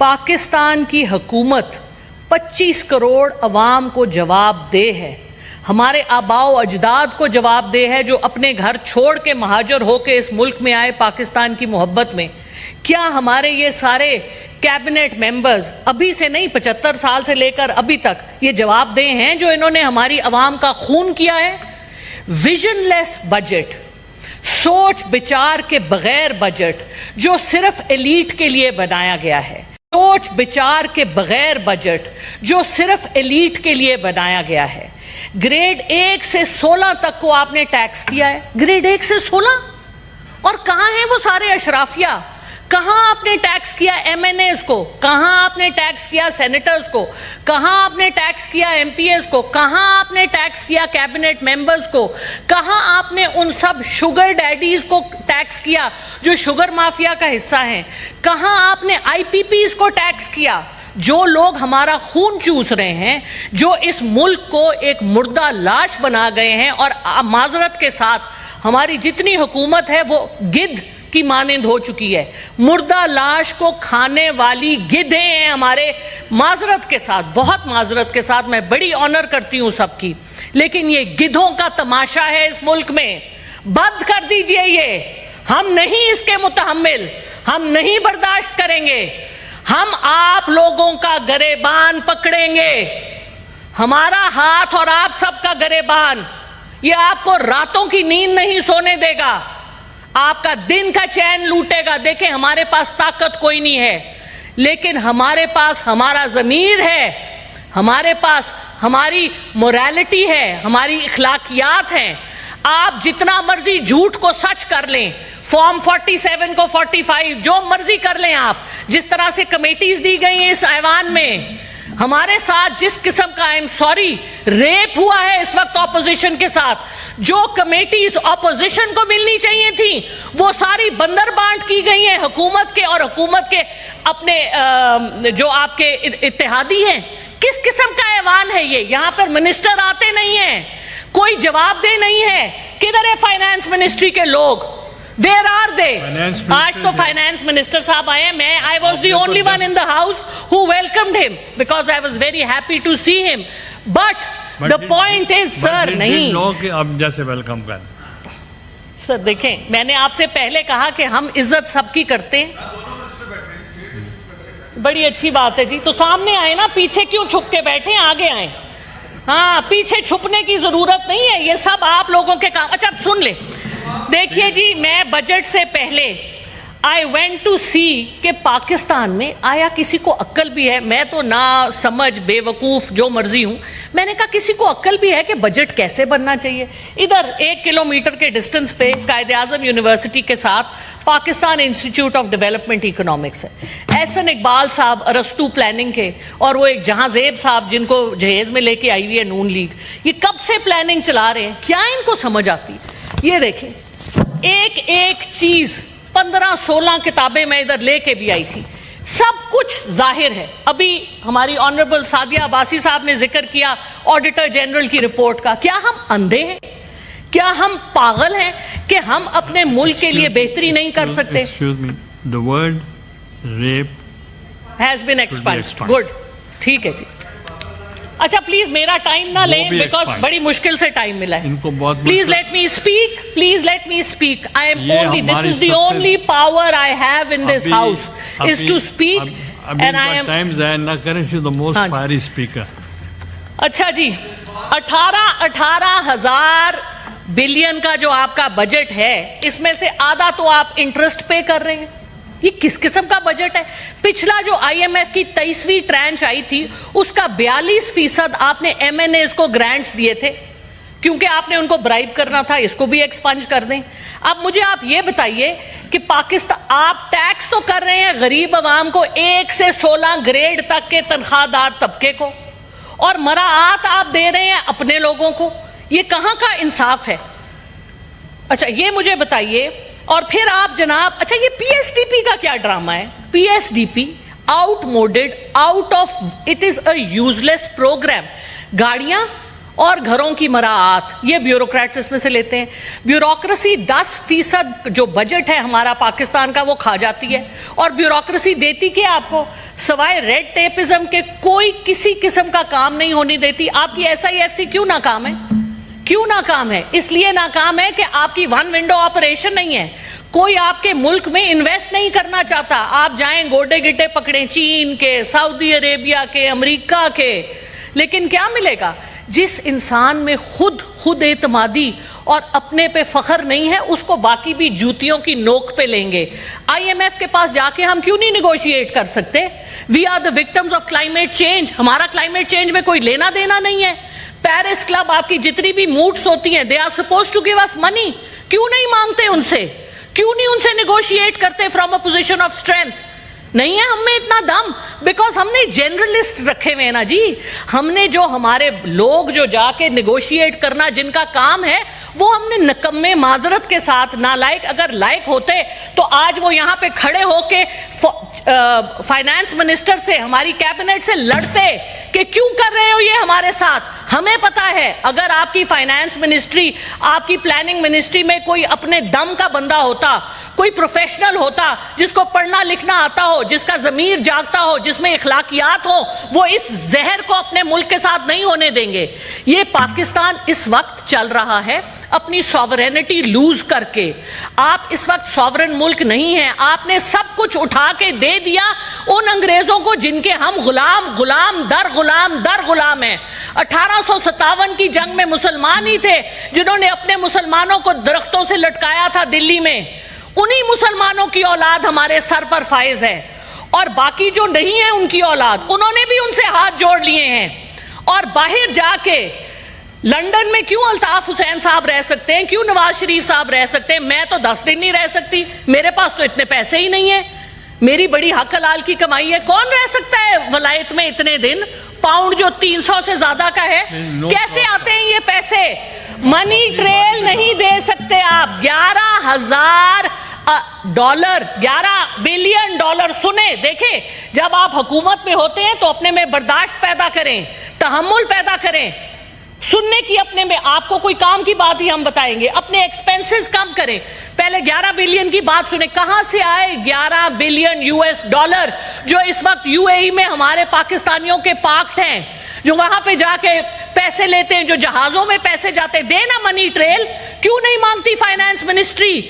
پاکستان کی حکومت 25 کروڑ عوام کو جواب دہ ہے، ہمارے آباء و اجداد کو جواب دہ ہے جو اپنے گھر چھوڑ کے مہاجر ہو کے اس ملک میں آئے پاکستان کی محبت میں۔ کیا ہمارے یہ سارے کیبنٹ ممبرز ابھی سے نہیں 75 سال سے لے کر ابھی تک یہ جواب دہ ہیں جو انہوں نے ہماری عوام کا خون کیا ہے؟ ویژن لیس بجٹ، سوچ بچار کے بغیر بجٹ جو صرف ایلیٹ کے لیے بنایا گیا ہے، سوچ بچار کے بغیر بجٹ جو صرف ایلیٹ کے لیے بنایا گیا ہے۔ گریڈ 1 سے 16 تک کو آپ نے ٹیکس کیا ہے، گریڈ 1 سے 16، اور کہاں ہیں وہ سارے اشرافیہ؟ کہاں آپ نے ٹیکس کیا ایم این ایز کو؟ کہاں آپ نے ٹیکس کیا سینیٹرز کو؟ کہاں آپ نے ٹیکس کیا ایم پی ایز کو؟ کہاں آپ نے ٹیکس کیا کیبنٹ ممبرز کو؟ کہاں آپ نے ان سب شوگر ڈیڈیز کو ٹیکس کیا جو شوگر مافیا کا حصہ ہیں؟ کہاں آپ نے آئی پی پیز کو ٹیکس کیا جو لوگ ہمارا خون چوس رہے ہیں، جو اس ملک کو ایک مردہ لاش بنا گئے ہیں؟ اور معذرت کے ساتھ ہماری جتنی حکومت ہے وہ گدھ کی مانند ہو چکی ہے، مردہ لاش کو کھانے والی گدھیں ہیں ہمارے، معذرت کے ساتھ، بہت معذرت کے ساتھ، میں بڑی آنر کرتی ہوں سب کی، لیکن یہ گدھوں کا تماشا ہے اس ملک میں۔ بند کر دیجئے، یہ ہم نہیں اس کے متحمل، ہم نہیں برداشت کریں گے، ہم آپ لوگوں کا گریبان پکڑیں گے، ہمارا ہاتھ اور آپ سب کا گریبان، یہ آپ کو راتوں کی نیند نہیں سونے دے گا، آپ کا دن کا چین لوٹے گا۔ دیکھیں ہمارے پاس طاقت کوئی نہیں ہے، لیکن ہمارے پاس ہمارا ضمیر ہے، ہمارے پاس ہماری موریلٹی ہے، ہماری اخلاقیات ہیں۔ آپ جتنا مرضی جھوٹ کو سچ کر لیں، فارم 47 کو 45 جو مرضی کر لیں، آپ جس طرح سے کمیٹیز دی گئی ہیں اس ایوان میں، ہمارے ساتھ جس قسم کا ریپ ہوا ہے اس وقت اپوزیشن کے ساتھ، جو کمیٹیز اپوزیشن کو ملنی چاہیے تھیں وہ ساری بندر بانٹ کی گئی ہیں حکومت کے، اور حکومت کے اپنے جو آپ کے اتحادی ہیں۔ کس قسم کا ایوان ہے یہ؟ یہاں پر منسٹر آتے نہیں ہیں، کوئی جواب دہ نہیں ہے۔ کدھر ہے فائنانس منسٹری کے لوگ؟ Where are they? آج تو فائنانس منسٹر صاحب آئے ہیں، I was the only one in the house who welcomed him because I was very happy to see him. But the point is, sir, نہیں اب جیسے ویلکم کر سر، دیکھیں میں نے آپ سے پہلے کہا کہ ہم عزت سب کی کرتے ہیں، بڑی اچھی بات ہے جی، تو سامنے آئے نا، پیچھے کیوں چھپ کے بیٹھے، آگے آئیں۔ ہاں، پیچھے چھپنے کی ضرورت نہیں ہے، یہ سب آپ لوگوں کے کام۔ اچھا سن لیں، دیکھیے جی، میں بجٹ سے پہلے I went to see کہ پاکستان میں آیا کسی کو عقل بھی ہے، میں تو نہ سمجھ بے وقوف جو مرضی ہوں، میں نے کہا کسی کو عقل بھی ہے کہ بجٹ کیسے بننا چاہیے۔ ادھر 1 کلومیٹر کے ڈسٹنس پہ قائد اعظم یونیورسٹی کے ساتھ Pakistan institute of development economics ہے، احسن اقبال صاحب ارسطو پلاننگ کے، اور وہ ایک جہاں زیب صاحب جن کو جہیز میں لے کے آئی ہوئی ہے نون لیگ، یہ کب سے پلاننگ چلا رہے ہیں، کیا ان کو سمجھ آتی؟ یہ دیکھیں ایک ایک چیز، 15-16 کتابیں میں ادھر لے کے بھی آئی تھی، سب کچھ ظاہر ہے۔ ابھی ہماری آنریبل سعدیہ عباسی صاحب نے ذکر کیا آڈیٹر جنرل کی رپورٹ کا۔ کیا ہم اندھے ہیں؟ کیا ہم پاگل ہیں کہ ہم اپنے ملک کے لیے بہتری نہیں کر سکتے؟ The word rape has been expunged. Good. ٹھیک ہے جی۔ اچھا پلیز میرا ٹائم نہ لیں بیکاز بڑی مشکل سے ٹائم ملا ہے۔ Please let me speak, please let me speak. I am only, this is the only power I have in this house is to speak, and I am time ضائع نہ کریں، she is the most fiery speaker. اچھا جی، 18,000 billion کا جو آپ کا budget ہے، اس میں سے آدھا تو آپ انٹرسٹ پے کر رہے ہیں، یہ کس قسم کا بجٹ ہے؟ پچھلا جو آئی ایم ایف کی 23ویں ٹرانچ آئی تھی اس کا 42% آپ نے ایم این ایز کو گرانٹس دیے تھے، کیونکہ آپ نے ان کو برائب کرنا تھا، اس کو بھی ایکسپنج کر دیں۔ اب مجھے آپ یہ بتائیے کہ پاکستان، آپ ٹیکس تو کر رہے ہیں غریب عوام کو، 1 سے 16 گریڈ تک کے تنخواہ دار طبقے کو، اور مراعات آپ دے رہے ہیں اپنے لوگوں کو، یہ کہاں کا انصاف ہے؟ اچھا یہ مجھے بتائیے، اور پھر آپ جناب، اچھا یہ پی ایس ڈی پی کا کیا ڈرامہ ہے؟ P S D P outmoded, out of, it is a useless programme. گاڑیاں اور گھروں کی مراعات، یہ بیوروکریٹس اس میں سے لیتے ہیں. بیوروکریسی 10% جو بجٹ ہے ہمارا پاکستان کا وہ کھا جاتی ہے. اور بیوروکریسی دیتی کہ آپ کو سوائے ریڈ ٹیپزم کے کوئی کسی قسم کا کام نہیں ہونے دیتی. آپ کی SIFC کیوں ناکام ہے؟ کیوں ناکام ہے؟ اس لیے ناکام ہے کہ آپ کی ون ونڈو آپریشن نہیں ہے. کوئی آپ کے ملک میں انویسٹ نہیں کرنا چاہتا. آپ جائیں گوڈے گٹے پکڑیں چین کے، سعودی عربیہ کے، امریکہ کے، لیکن کیا ملے گا؟ جس انسان میں خود اعتمادی اور اپنے پہ فخر نہیں ہے اس کو باقی بھی جوتیوں کی نوک پہ لیں گے. IMF کے پاس جا کے ہم کیوں نہیں نیگوشیٹ کر سکتے؟ We are the victims of climate change. ہمارا کلائمیٹ چینج میں کوئی لینا دینا نہیں ہے. پیرس کلب آپ کی جتنی بھی موٹس ہوتی ہیں، they are supposed to give us money. کیوں نہیں مانگتے ان سے؟ کیوں نہیں ان سے نیگوشیٹ کرتے from a position of strength? نہیں ہے ہم میں اتنا دم، بیکاز ہم نے جنرلسٹ رکھے ہوئے ہیں نا جی. ہم نے جو ہمارے لوگ جو جا کے نیگوشیٹ کرنا جن کا کام ہے وہ ہم نے نکمے معذرت کے ساتھ نالائق اگر لائق ہوتے تو آج وہ یہاں پہ کھڑے ہو کے فائنانس منسٹر سے، ہماری کیبنٹ سے لڑتے کہ کیوں کر رہے ہو یہ ہمارے ساتھ. ہمیں پتا ہے اگر آپ کی فائنانس منسٹری، آپ کی پلاننگ منسٹری میں کوئی اپنے دم کا بندہ ہوتا، کوئی پروفیشنل ہوتا جس کو پڑھنا لکھنا آتا ہو، جس کا ضمیر جاگتا ہو، جس میں اخلاقیات ہو، وہ اس زہر کو اپنے ملک کے ساتھ نہیں ہونے دیں گے. یہ پاکستان اس وقت چل رہا ہے اپنی سوورینٹی لوز کر کے. آپ اس وقت سوورن ملک نہیں ہیں. آپ نے سب کچھ اٹھا کے دے دیا ان انگریزوں کو جن کے ہم غلام در غلام ہیں. 1857 کی جنگ میں مسلمان ہی تھے جنہوں نے اپنے مسلمانوں کو درختوں سے لٹکایا تھا دلی میں. انہی مسلمانوں کی اولاد ہمارے سر پر فائز ہے، اور باقی جو نہیں ہے ان کی اولاد، انہوں نے بھی ان سے ہاتھ جوڑ لیے ہیں. اور باہر جا کے لندن میں کیوں الطاف حسین صاحب رہ سکتے ہیں، کیوں نواز شریف صاحب رہ سکتے ہیں؟ میں تو 10 دن نہیں رہ سکتی. میرے پاس تو اتنے پیسے ہی نہیں ہیں. میری بڑی حق حلال کی کمائی ہے. کون رہ سکتا ہے ولایت میں اتنے دن؟ پاؤنڈ جو 300 سے زیادہ کا ہے، کیسے آتے ہیں یہ پیسے؟ منی ٹریل نہیں دے سکتے آپ. 11,000 ڈالر، 11 بلین ڈالر. سنیں دیکھیں، جب آپ حکومت میں ہوتے ہیں تو اپنے میں برداشت پیدا کریں، تحمل پیدا کریں. سننے کی اپنے میں، آپ کو کوئی کام کی بات ہی ہم بتائیں گے، اپنے ایکسپینسز کم کریں. پہلے 11 بلین کی بات سنیں. کہاں سے آئے 11 بلین US ڈالر جو اس وقت UAE میں ہمارے پاکستانیوں کے پارکڈ ہیں، جو وہاں پہ جا کے پیسے لیتے ہیں، جو جہازوں میں پیسے جاتے ہیں؟ دینا منی ٹریل. کیوں نہیں مانگتی فائنانس منسٹری؟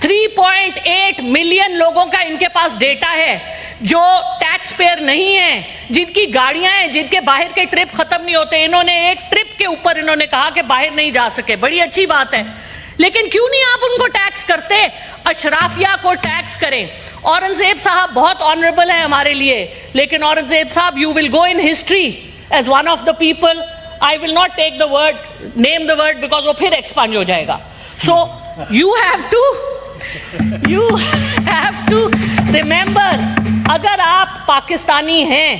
3.8 ملین لوگوں کا ان کے پاس ڈیٹا ہے جو ٹیکس پیئر نہیں ہیں، جن کی گاڑیاں ہیں، جن کے باہر کے ٹرپ ختم نہیں ہوتے. انہوں نے ایک ٹرپ کے اوپر انہوں نے کہا کہ باہر نہیں جا سکے. بڑی اچھی بات ہے، لیکن کیوں نہیں آپ ان کو ٹیکس کرتے؟ اشرافیہ کو ٹیکس کریں. اورنگزیب صاحب بہت آنریبل ہیں ہمارے لیے، لیکن اورنگزیب صاحب you will go in history as one of the people. I will not take the word, name the word, because وہ پھر ایکسپانج ہو جائے گا. So you have to remember, اگر آپ پاکستانی ہیں،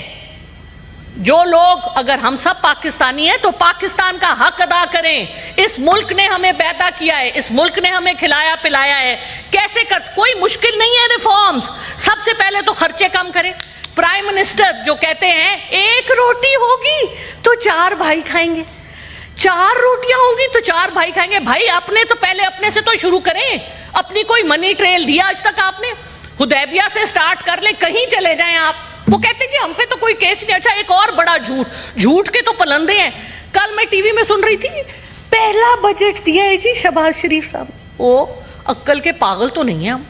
جو لوگ، اگر ہم سب پاکستانی ہیں تو پاکستان کا حق ادا کریں. اس ملک نے ہمیں پیدا کیا ہے، اس ملک نے ہمیں کھلایا پلایا ہے. کیسے کوئی مشکل نہیں ہے ریفارمز. سب سے پہلے تو خرچے کم کریں. پرائم منسٹر جو کہتے ہیں 1 روٹی ہوگی تو 4 بھائی کھائیں گے، 4 روٹیاں ہوگی تو 4 بھائی کھائیں گے. بھائی اپنے تو پہلے اپنے سے تو شروع کریں. اپنی کوئی منی ٹریل دیا آج تک آپ نے؟ حدیبیہ سے سٹارٹ کر لیں، کہیں چلے جائیں آپ. وہ کہتے جی ہم پہ تو کوئی کیس نہیں. اچھا ایک اور بڑا جھوٹ کے تو پلندے ہیں. کل میں ٹی وی میں سن رہی تھی، پہلا بجٹ دیا ہے جی شہباز شریف صاحب. وہ عقل کے پاگل تو نہیں ہیں ہم.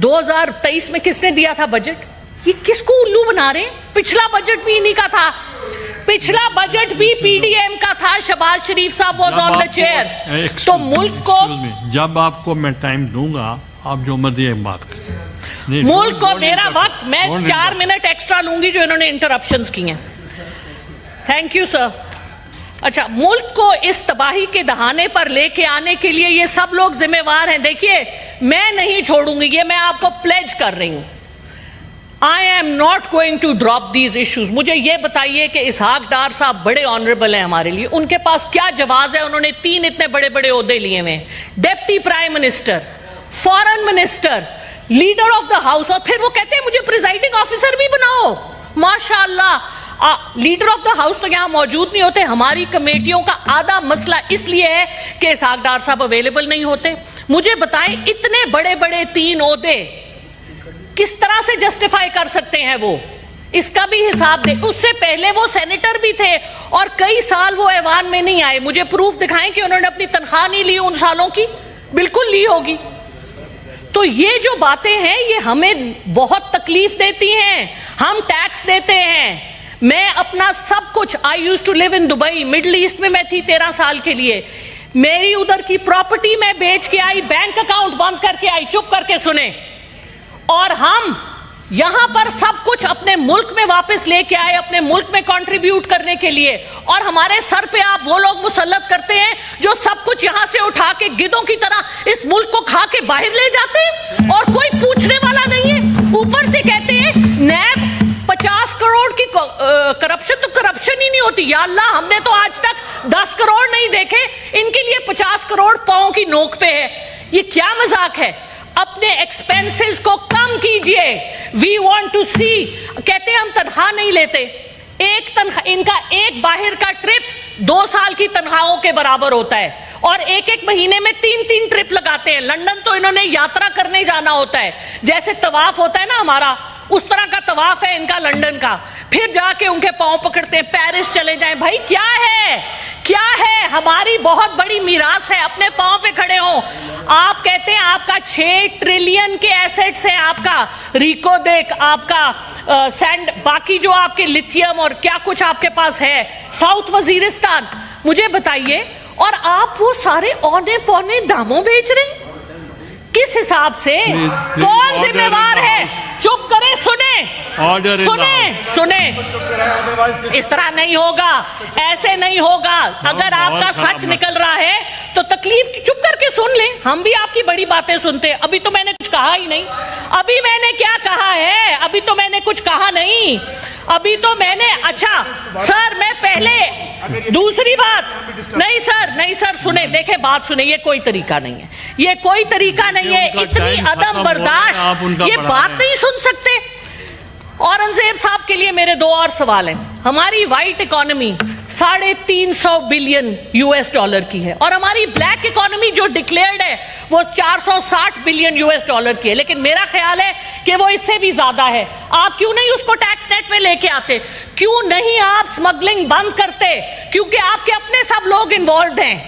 2023 میں کس نے دیا تھا بجٹ؟ یہ کس کو الو بنا رہے ہیں؟ پچھلا بجٹ بھی انہی کا تھا، پچھلا بجٹ بھی PDM کا تھا. شہباز شریف صاحب واز آن دا چیئر. تو ملک کو، جب آپ کو میں ٹائم دوں گا آپ جو مرضی بات کریں. ملک کو میرا وقت، میں 4 منٹ ایکسٹرا لوں گی جو انہوں نے انٹرپشنز کی ہیں. Thank you sir. اچھا، ملک کو اس تباہی کے دہانے پر لے کے آنے کے لیے یہ سب لوگ ذمہ وار ہیں. دیکھیے میں نہیں چھوڑوں گی، یہ میں آپ کو پلیج کر رہی ہوں. I am not going to drop these issues. مجھے یہ بتائیے کہ اسحاق ڈار صاحب بڑے آنریبل ہیں ہمارے لیے، ان کے پاس کیا جواز ہے؟ انہوں نے 3 اتنے بڑے بڑے عہدے لیے ہوئے ہیں، deputy prime minister, foreign minister, leader of the house, اور پھر وہ کہتے ہیں مجھے پریزائڈنگ آفیسر بھی بناؤ. ماشاءاللہ لیڈر آف دا ہاؤس تو یہاں موجود نہیں ہوتے. ہماری کمیٹیوں کا آدھا مسئلہ اس لیے ہے کہ اسحاق ڈار صاحب اویلیبل نہیں ہوتے. مجھے بتائیں اتنے بڑے بڑے 3 عہدے کس طرح سے جسٹیفائی کر سکتے ہیں وہ؟ اس کا بھی حساب دیں. اس سے پہلے وہ سینیٹر بھی تھے اور کئی سال وہ ایوان میں نہیں آئے. مجھے پروف دکھائیں کہ انہوں نے اپنی تنخواہ نہیں لی ان سالوں کی. بالکل لی ہوگی. تو یہ جو باتیں ہیں یہ ہمیں بہت تکلیف دیتی ہیں. ہم ٹیکس دیتے ہیں. میں اپنا سب کچھ, I used to live in Dubai, Middle East میں تھی 13 سال کے لیے. میری ادھر کی پراپرٹی میں بیچ کے آئی, بینک اکاؤنٹ بند کر کے آئی. چپ کر کے سنیں. اور ہم یہاں پر سب کچھ اپنے ملک میں واپس لے کے آئے, اپنے ملک میں کنٹریبیوٹ کرنے کے لیے. اور ہمارے سر پہ آپ وہ لوگ مسلط کرتے ہیں جو سب کچھ یہاں سے اٹھا کے گدوں کی طرح اس ملک کو کھا کے باہر لے جاتے ہیں اور کوئی پوچھنے والا نہیں ہے. اوپر سے کہتے ہیں نیب 50 کروڑ کی کرپشن, تو کرپشن ہی نہیں ہوتی. یا اللہ, ہم نے تو آج تک 10 کروڑ نہیں دیکھے, ان کے لیے 50 کروڑ پاؤں کی نوک پہ ہے. یہ کیا مذاق ہے؟ اپنے ایکسپینسز کو کم کیجئے. وی وانٹ ٹو سی. کہتے ہیں ہم تنخواہ نہیں لیتے. ایک تنخواہ, ان کا ایک باہر کا ٹرپ 2 سال کی تنخواہوں کے برابر ہوتا ہے. اور ایک مہینے میں 3 ٹرپ لگاتے ہیں. لندن تو انہوں نے یاترا کرنے جانا ہوتا ہے, جیسے طواف ہوتا ہے نا ہمارا, اس طرح کا طواف ہے ان کا لندن کا. پھر جا کے ان کے پاؤں پکڑتے ہیں, پیرس چلے جائیں. بھائی کیا ہے, کیا ہے؟ ہماری بہت بڑی میراث ہے, اپنے پاؤں پہ کھڑے ہوں. آپ کہتے ہیں آپ کا 6 ٹریلین کے ایسیٹس ہیں, آپ کا ریکو دیک, آپ کا سینڈ, باقی جو آپ کے لتھیم اور کیا کچھ آپ کے پاس ہے, ساؤتھ وزیرستان. مجھے بتائیے, اور آپ وہ سارے اونے پونے داموں بیچ رہے ہیں. کس حساب سے؟ کون ذمہ دار ہے؟ چپ کریں, سنیں. اس طرح نہیں ہوگا, ایسے نہیں ہوگا. اگر آپ کا سچ نکل رہا ہے تو تکلیف کی, چپ کر کے سن لیں. ہم بھی آپ کی بڑی باتیں سنتے ہیں. ابھی تو میں نے کچھ کہا ہی نہیں. ابھی میں نے کیا کہا ہے؟ ابھی تو میں نے کچھ کہا نہیں. ابھی تو میں نے, اچھا سر, میں پہلے دوسری بات نہیں سر, سنیں, دیکھیں بات سنیں. یہ کوئی طریقہ نہیں ہے, یہ کوئی طریقہ نہیں ہے. اتنی عدم برداشت, یہ بات نہیں سن سکتے. اورنگزیب صاحب کے لیے میرے 2 اور سوال ہیں. ہماری وائٹ اکانومی 350 بلین $US کی ہے, اور ہماری بلیک اکانومی جو ڈکلیئرڈ ہے وہ 460 بلین $US کی ہے. لیکن میرا خیال ہے کہ وہ اس سے بھی زیادہ ہے. آپ کیوں نہیں اس کو ٹیکس نیٹ میں لے کے آتے؟ کیوں نہیں آپ سمگلنگ بند کرتے؟ کیونکہ آپ کے اپنے سب لوگ انوالوڈ ہیں.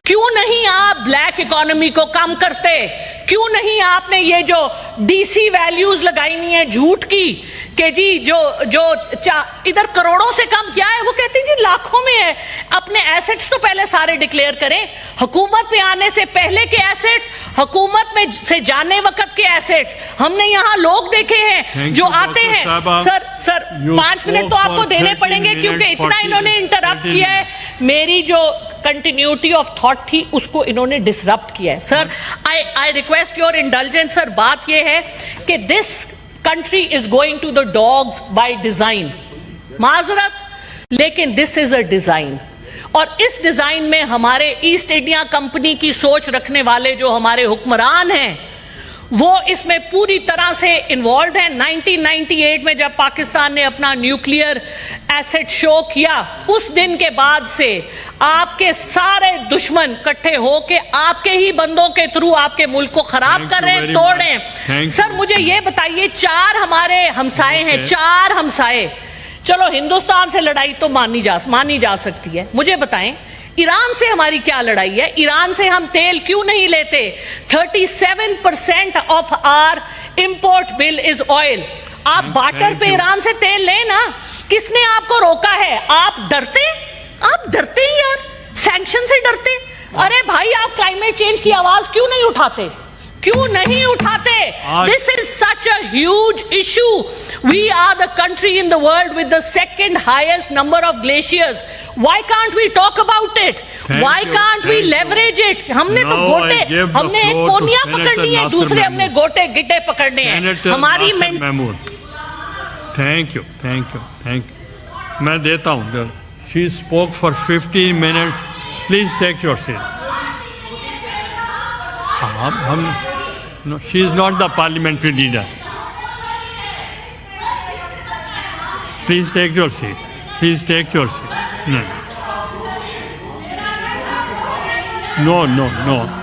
کیوں نہیں آپ بلیک اکانومی کو کم کرتے؟ کیوں نہیں آپ نے یہ جو ڈی سی ویلیوز لگائی نہیں ہے جھوٹ کی کہ جی جو ادھر کروڑوں سے کم کیا ہے, وہ کہتے ہیں جی لاکھوں میں ہے. اپنے ایسٹس تو پہلے سارے ڈکلیئر کریں. حکومت میں آنے سے پہلے کے ایسٹس, حکومت میں سے جانے وقت کے ایسٹس. ہم نے یہاں لوگ دیکھے ہیں جو آتے ہیں. سر 5 منٹ تو آپ کو دینے پڑیں گے کیونکہ اتنا انہوں نے انٹرپٹ کیا ہے. میری جو کنٹینیوٹی آف تھاٹ تھی اس کو انہوں نے ڈسرپٹ کیا ہے. سر آئی ریکویسٹ یور انڈلجنس. سر بات یہ ہے کہ دس country is going to the dogs by design. معذرت, لیکن this is a design. اور اس ڈیزائن میں ہمارے ایسٹ انڈیا کمپنی کی سوچ رکھنے والے جو ہمارے حکمران ہیں وہ اس میں پوری طرح سے انوالوڈ ہیں. 1998 میں جب پاکستان نے اپنا نیوکلیئر ایسٹ شو کیا, اس دن کے بعد سے آپ کے سارے دشمن کٹھے ہو کے آپ کے ہی بندوں کے تھرو آپ کے ملک کو خراب کر رہے ہیں, توڑ رہے ہیں. سر مجھے یہ بتائیے, 4 ہمارے ہمسائے ہیں, 4 ہمسائے. چلو ہندوستان سے لڑائی تو مانی جا سکتی ہے. مجھے بتائیں ایران سے ہماری کیا لڑائی ہے؟ ایران سے ہم تیل کیوں نہیں لیتے؟ 37% of our import bill is oil. آپ بارٹر پہ ایران سے تیل لیں نا. کس نے آپ کو روکا ہے؟ آپ ڈرتے ہیں یار, سینکشن سے ڈرتے. ارے بھائی, آپ کلائمیٹ چینج کی آواز کیوں نہیں اٹھاتے؟ This is such a huge issue. We are the country in the world with the second highest number of glaciers. Why can't we talk about it? Why can't we leverage it? ہم نے تو گوٹے, ہم نے کونیاں پکڑنی ہے, دوسرے ہم نے گوٹے گٹے پکڑنے ہیں. ہماری تھینک یو. میں دیتا ہوں. She spoke for 15 minutes. Please take your seat. No, she is not the parliamentary leader. Please take your seat. Please take your seat. No. No.